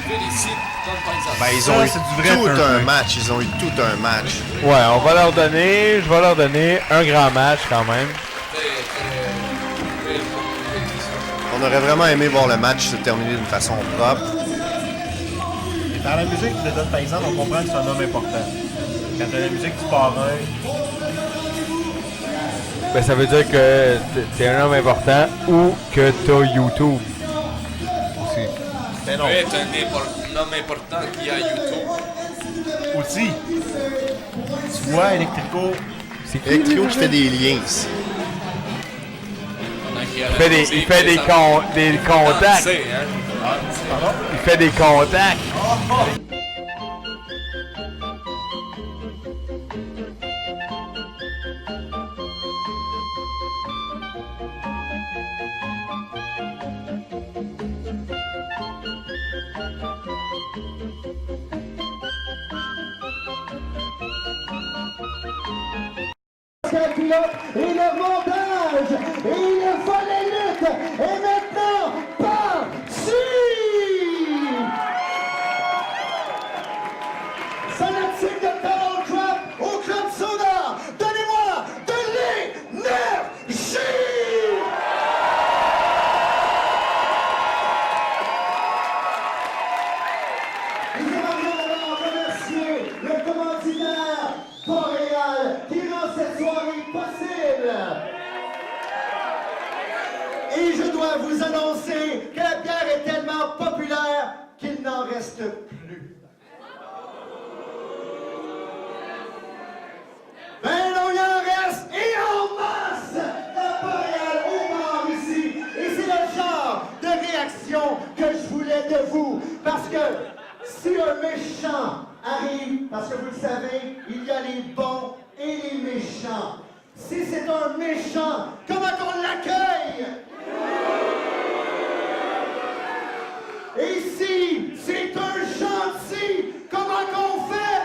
Félicite Don Paisan. Ben, ils Ça, ont eu c'est du vrai tout fair un play. match. Ils ont eu tout un match. Ouais, je vais leur donner un grand match quand même. On aurait vraiment aimé voir le match se terminer d'une façon propre. Et dans la musique de Don Paisan, on comprend que c'est un homme important. Quand t'as la musique du parrain, Ben, ça veut dire que t'es un homme important ou que t'as YouTube. Aussi. ben non, peut être un homme important qui a YouTube. aussi. Tu vois, Electrico, Electrio qui fait des liens ici. Il fait des contacts. C'est, hein? pardon, Il fait des contacts. Et le montage et le volet lutte est maintenant parti. Fanatique de Donald Trump au Club Soda, donnez-moi de l'énergie. Nous allons remercier le commanditaire Boréal qui rend cette soirée possible. Et je dois vous annoncer que la bière est tellement populaire qu'il n'en reste plus. Ben non, il en reste et en masse la Boréal au bar ici. Et c'est le genre de réaction que je voulais de vous. Parce que si un méchant arrive, parce que vous le savez, il y a les bons et les méchants. Si c'est un méchant, comment on l'accueille? Et si c'est un gentil, comment qu'on fait?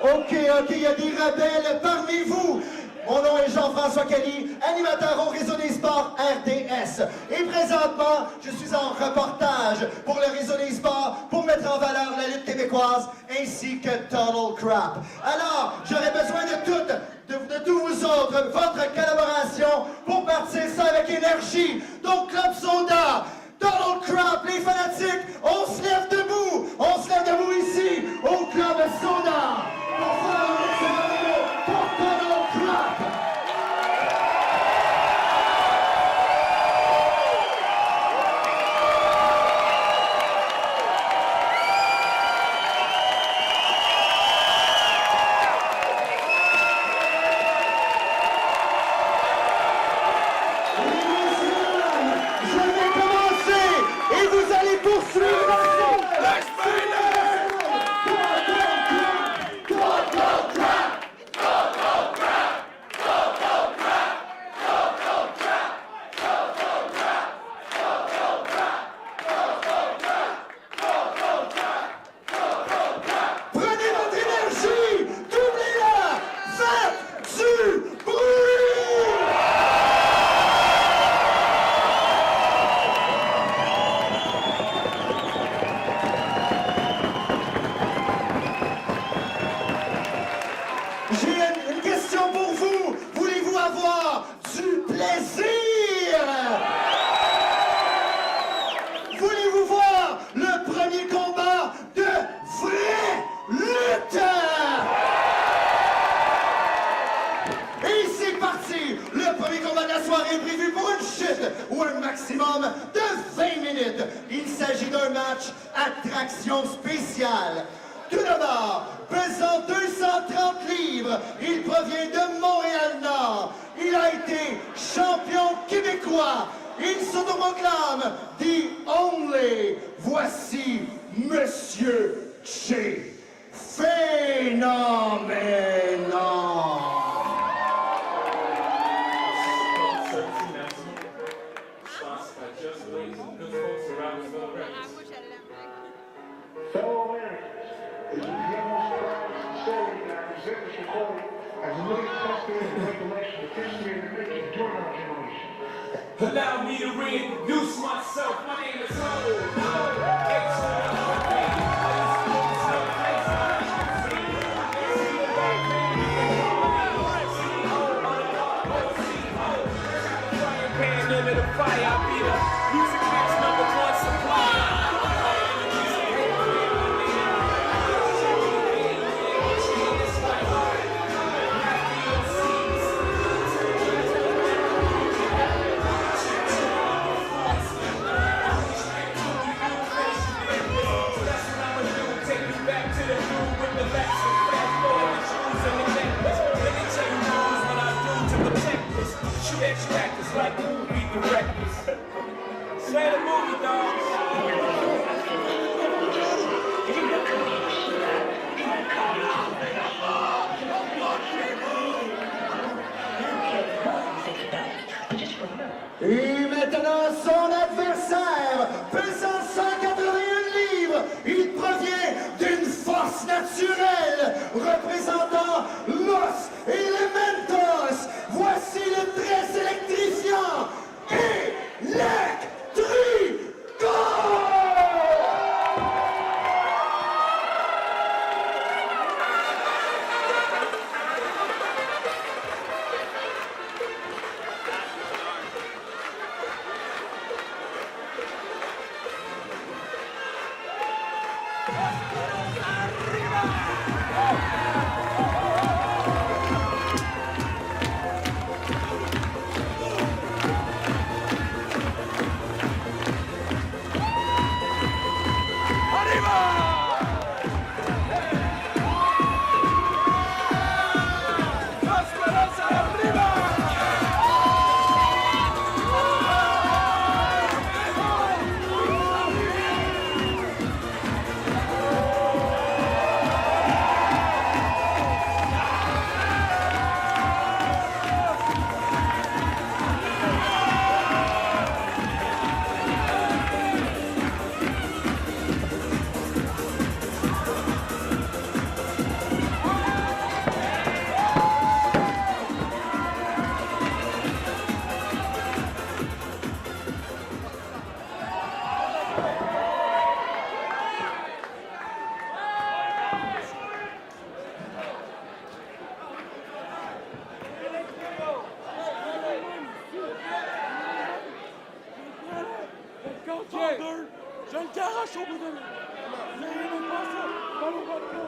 Ok, il y a des rebelles parmi vous. Mon nom est Jean-François Kelly, animateur au Réseau des Sports RDS. Et présentement, je suis en reportage pour le Réseau des Sports pour mettre en valeur la lutte québécoise ainsi que Total Crap. Alors, j'aurais besoin de tous vous autres, votre collaboration pour partir ça avec énergie. Donc, Club Soda, Total Crap, les fanatiques, on se lève debout. On se lève debout ici, au Club Soda. Pour faire un excellent pour Total Crap. Je vais commencer prévu pour une chute ou un maximum de 20 minutes. Il s'agit d'un match attraction spéciale. Tout d'abord, pesant 230 livres, il provient de Montréal-Nord. Il a été champion québécois. Il s'autoproclame The Only. Voici Monsieur Che. Phénoménal. Fellow Americans, as we begin this proud facility that I present this recording as a living testament and recollection of history and the making during our generation. Allow me to reintroduce myself. My name is Under the fire, I'll be the music next #1 supplier. Extractors like the movie directors. Say the movie, dogs. Et maintenant, son adversaire, pesant 181 livres, il provient d'une force naturelle, représentant Los Elementos. Voici le très électrifiant Electrico! Je le garoche au bout de lui. Il n'est pas ça. Ballon, ballon.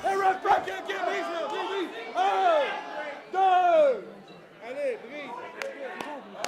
Hey, ref, back in, get brise. Un, deux. Allez, brise.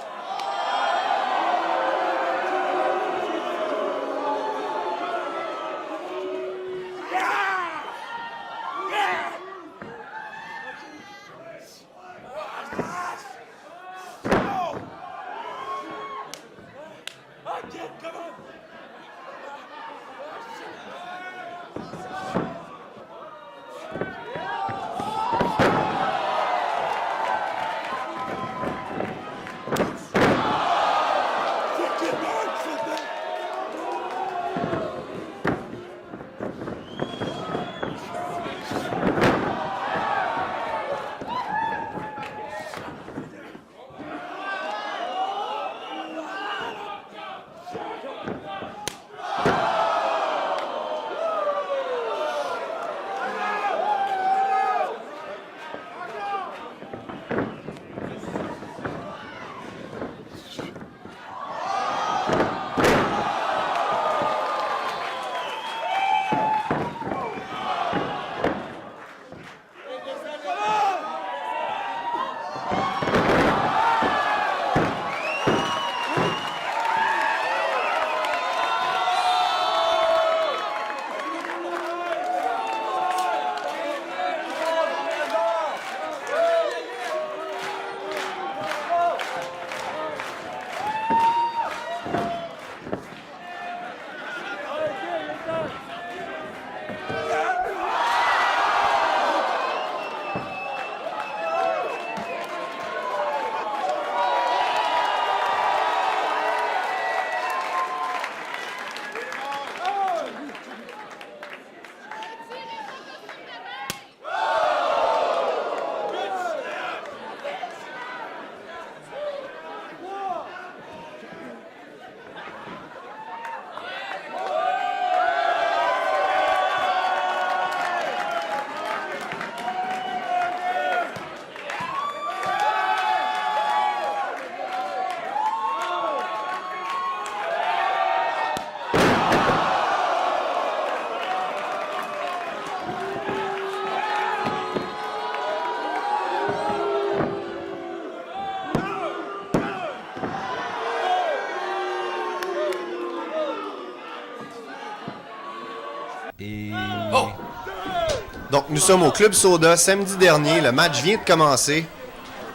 Donc, nous sommes au Club Soda samedi dernier. Le match vient de commencer.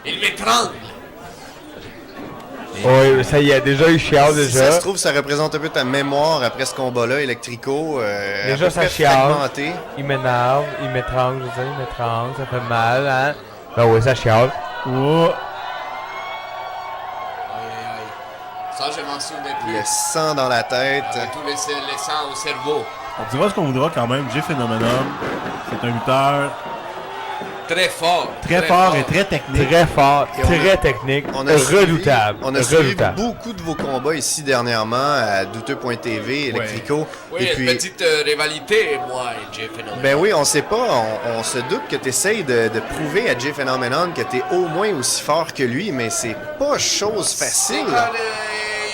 Il m'étrangle. Oui, ça y est, déjà, il chiale Si déjà. ça se trouve, ça représente un peu ta mémoire après ce combat-là, Electrico. Déjà, à peu ça près chiale. fragmenté. Il m'énerve, il m'étrangle, je veux dire, il m'étrangle, ça fait mal, hein. Ben oui, ça chiale. Oh. Ça, je m'en souvenais plus. Le sang dans la tête. Avec tout le sang au cerveau. On dira ce qu'on voudra quand même. Jay Phenomenon, c'est un lutteur Très fort. très fort et très technique. Très fort, Et on a- très technique, On a redoutable. On a suivi redoutable. beaucoup de vos combats ici dernièrement à douteux.tv, Electrico. Oui, Et puis, une petite rivalité, moi et Jay Phenomenon. ben oui, on sait pas. On se doute que tu essayes de prouver à Jay Phenomenon que tu es au moins aussi fort que lui, mais c'est pas chose C'est facile. car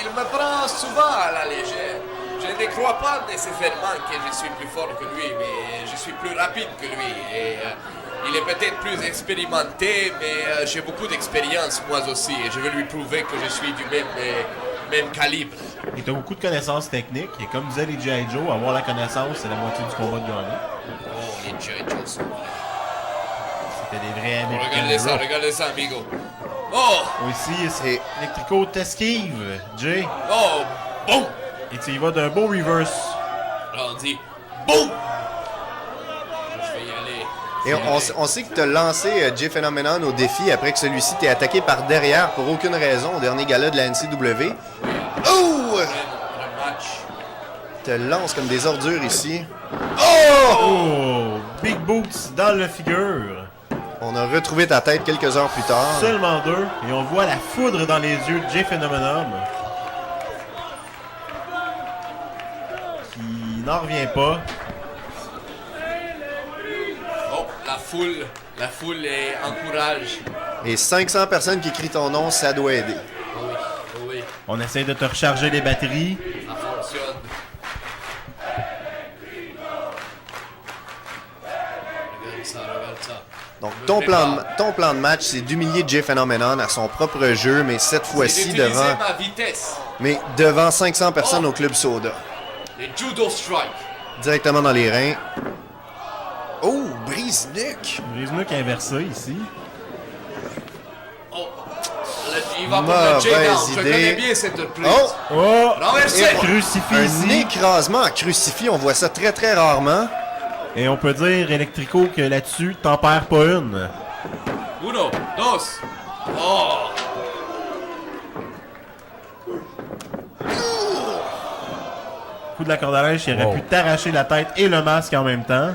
il me prend souvent à la légère. Je ne crois pas nécessairement que je suis plus fort que lui, mais je suis plus rapide que lui. Et il est peut-être plus expérimenté, mais j'ai beaucoup d'expérience moi aussi. Et je veux lui prouver que je suis du même calibre. Et tu as beaucoup de connaissances techniques. Et comme disait les G.I. Joe, avoir la connaissance, c'est la moitié du combat de gagner. Oh, les G.I. Joe sont vrais. C'était des vrais Américains. Regardez ça, amigo. Oh, Aussi, c'est Electrico t'esquive, Jay. oh, boum. Et tu y vas d'un beau reverse. Là, on dit boum. Je vais y aller. Et on sait que tu as lancé Jay Phenomenon au défi après que celui-ci t'ait attaqué par derrière pour aucune raison au dernier gala de la NCW. Oh! Le match. Te lance comme des ordures ici. Oh! Big boots dans le figure. On a retrouvé ta tête quelques heures plus tard. Seulement deux. Et on voit la foudre dans les yeux de Jay Phenomenon. Qui n'en revient pas. Oh, la foule encourage. Et 500 personnes qui crient ton nom, ça doit aider. Oh oui, oh oui, On essaie de te recharger les batteries. ça fonctionne. ça, regarde ça. Donc, Ne ton fais plan de match, c'est d'humilier Jay Phenomenon à son propre jeu, mais cette C'est fois-ci d'utiliser ma vitesse. devant 500 personnes au Club Soda. Les judo strike. Directement dans les reins. Oh, brise-nuque! Brise-nuque inversé ici. Oh, il va pour le J-down. Je idée. connais bien cette reprise. Oh! Oh! Renversé. Crucifix Un ici. écrasement en crucifix, on voit ça très très rarement. Et on peut dire, Electrico, que là-dessus, t'en perds pas une. Uno, dos. Oh! Coup de la corde à linge, il aurait Wow. pu t'arracher la tête et le masque en même temps.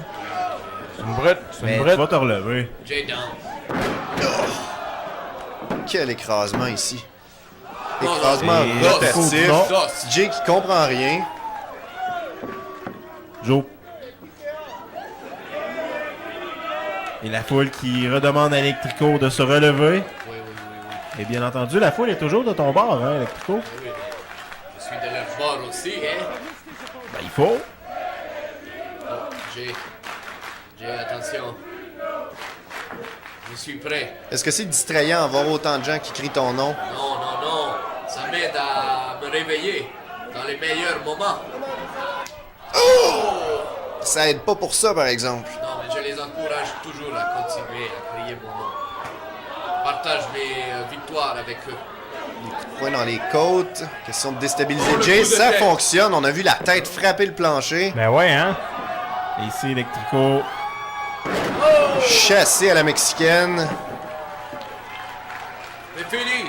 C'est une brute. C'est Mais une tu brute. vas te relever. J-down. Quel écrasement ici. Non, Écrasement Et rotatif. non. Dos. Jay qui comprend rien. Joe. Et la foule qui redemande à Electrico de se relever. Oui. Et bien entendu, la foule est toujours de ton bord, hein, Electrico. Oui. Je suis de leur bord aussi, hein? Ben, il faut. Oh, J, attention. Je suis prêt. Est-ce que c'est distrayant voir autant de gens qui crient ton nom? Non. Ça m'aide à me réveiller dans les meilleurs moments. Ça aide pas pour ça, par exemple. Non, mais je les encourage toujours à continuer à crier mon nom. Je partage mes victoires avec eux. Point dans les côtes. Question de déstabiliser Oh, le Jay. coup de Ça tête. fonctionne. On a vu la tête frapper le plancher. Ben ouais, hein. Et ici, Electrico. Chassé à la mexicaine.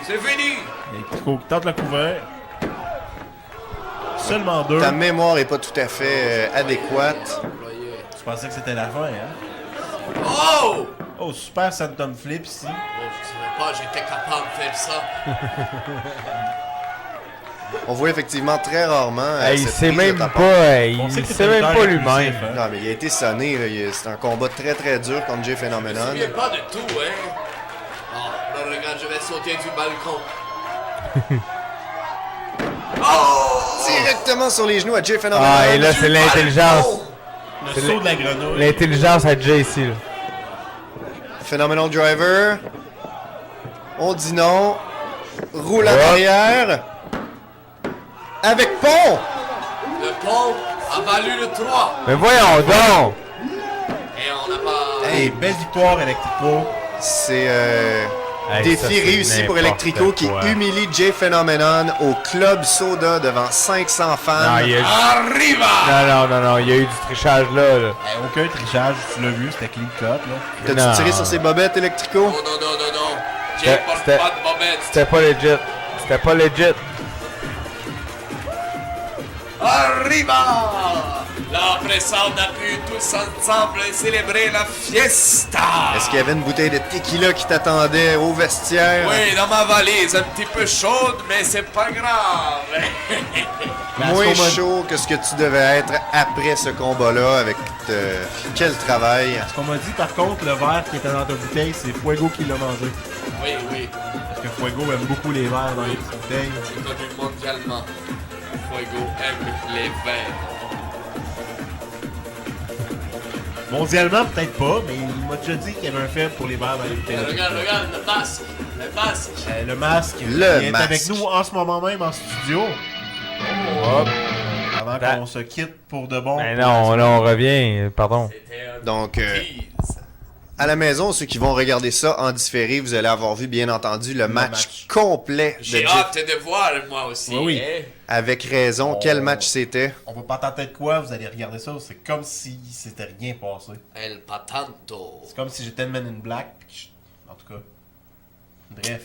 C'est fini! Electrico qui tente le couvert. Seulement deux. Ta mémoire est pas tout à fait adéquate. Employé. Je pensais que c'était la fin, hein. Oh! Oh, super Phantom Flip ici. Oh, je savais pas, j'étais capable de faire ça. On voit effectivement très rarement. Hey, il cette sait prise de même ta pas. part. On sait Il que c'est sait un même lutteur pas impulsif, lui-même. hein. Non, mais il a été sonné. Là. C'est un combat très très dur contre Jay Je me Phenomenon. souviens pas de tout, hein? Oh, là, regarde, je vais sauter du balcon. Directement sur les genoux à Jay Phenomenon. Ah, et là, c'est l'intelligence. Le C'est saut de la grenouille. L'intelligence à Jay ici, là. Phenomenal Driver. On dit non. Roule à Hop. l'arrière. Avec pont. Le pont a valu le 3. Mais voyons donc! Et on n'a pas... Hey, belle victoire, Electrico. C'est Hey, défi ça, c'est réussi pour n'importe Electrico qui quoi. humilie Jay Phenomenon au Club Soda devant 500 fans. Non, il y a... Arriva! non, il y a eu du trichage là. Hey, aucun trichage, tu l'as vu, c'était clean cut, là. T'as-tu Non. tiré sur ses bobettes, Electrico? Non. J'ai porte C'était- pas de bobette. C'était pas legit. C'était pas legit. Arriva! Là, après ça, on a pu tous ensemble célébrer la fiesta! Est-ce qu'il y avait une bouteille de tequila qui t'attendait au vestiaire? Oui, dans ma valise, un petit peu chaude, mais c'est pas grave. Moins chaud que ce que tu devais être après ce combat-là avec quel travail. Ce qu'on m'a dit, par contre, le verre qui était dans ta bouteille, c'est Fuego qui l'a mangé. Oui, Parce que Fuego aime beaucoup les verres dans les petites bouteilles. c'est connu mondialement. Fuego aime les verres. Mondialement, peut-être pas, mais il m'a déjà dit qu'il y avait un faible pour les verres dans les bouteilles. Regarde, le masque. Le masque. Le masque, Le il est masque. avec nous en ce moment même en studio. Hop. Avant Ben- qu'on se quitte pour de bon. Mais non, là, on revient. Pardon. C'était un Donc, tease. à la maison, ceux qui vont regarder ça en différé, vous allez avoir vu, bien entendu, le match match. complet de J'ai Jay. hâte de voir, moi aussi. Oui. hein. Avec raison. Quel match c'était? On va pas tenter de quoi, vous allez regarder ça, c'est comme si c'était rien passé. El Patanto. C'est comme si j'étais le Man in Black, puis en tout cas. Bref,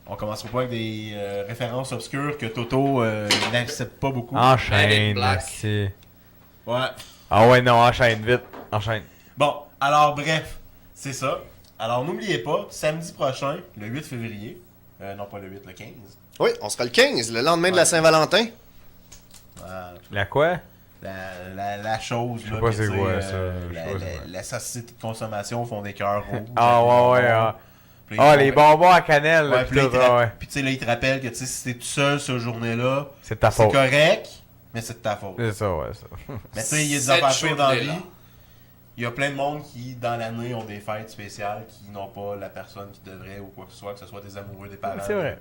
on commencera pas avec des références obscures que Toto n'accepte pas beaucoup. Enchaîne. Black. merci. Ouais. Ah ouais, non, enchaîne vite. Enchaîne. Bon, alors bref, c'est ça. Alors n'oubliez pas, samedi prochain, le 8 février, non pas le 8, le 15. Oui, on sera le 15, le lendemain de la Ouais. Saint-Valentin. La quoi? La chose, là. sais pas que, c'est tu sais, quoi, ça. Je sais pas c'est quoi. la société de consommation font des cœurs rouges. Ah ouais, ah. Puis Ah, ils les font- bonbons à cannelle, là, Ouais, pis puis là, tout, ah ouais. puis tu sais, là, il te rappelle que tu sais, si t'es tout seul cette journée-là, C'est ta c'est faute. correct, mais c'est de ta faute. C'est ça, ouais, ça. Mais tu sais, il y a des Cette affaires pires dans la vie. journée-là. Il y a plein de monde qui, dans l'année, ont des fêtes spéciales qui n'ont pas la personne qui devrait ou quoi que ce soit des amoureux, des parents. C'est vrai.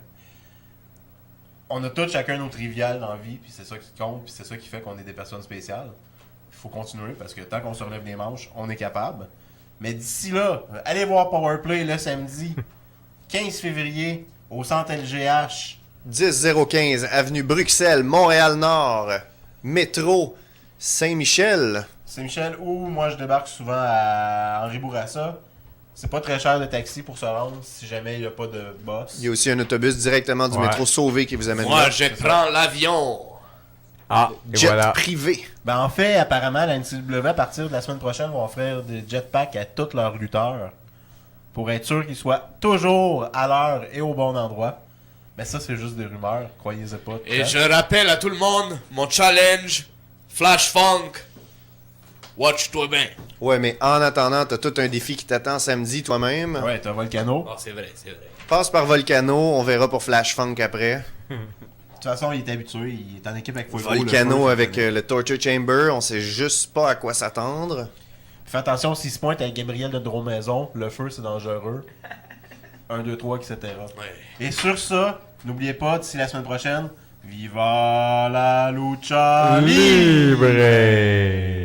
On a tous chacun nos triviales dans la vie, puis c'est ça qui compte, puis c'est ça qui fait qu'on est des personnes spéciales. Il faut continuer, parce que tant qu'on se relève les manches, on est capable. Mais d'ici là, allez voir Powerplay le samedi 15 février au Centre LGH. 10015 Avenue Bruxelles, Montréal-Nord, métro Saint-Michel. Saint-Michel, où moi je débarque souvent à Henri Bourassa. C'est pas très cher de taxi pour se rendre si jamais il n'y a pas de boss. Il y a aussi un autobus directement du métro Sauvé qui vous amène Moi, là. je prends l'avion. Ah, et Jet voilà. privé. Ben en fait, apparemment, la NCW, à partir de la semaine prochaine, vont offrir des jetpacks à tous leurs lutteurs pour être sûr qu'ils soient toujours à l'heure et au bon endroit. Mais ça, c'est juste des rumeurs, croyez-y pas. Et je rappelle à tout le monde, mon challenge, Flash Funk, watch-toi bien. Ouais, mais en attendant, t'as tout un défi qui t'attend samedi toi-même. Ouais, t'as Volcano. Oh, c'est vrai, c'est vrai. Passe par Volcano, on verra pour Flash Funk après. De toute façon, il est habitué, il est en équipe avec Fuego. Volcano le feu, avec le Torture Chamber, on sait juste pas à quoi s'attendre. Fais attention s'il se pointe avec Gabriel de Drômaison, le feu c'est dangereux. 1, 2, 3, etc. Ouais. Et sur ça, n'oubliez pas, d'ici la semaine prochaine, Viva la lucha libre! Libre!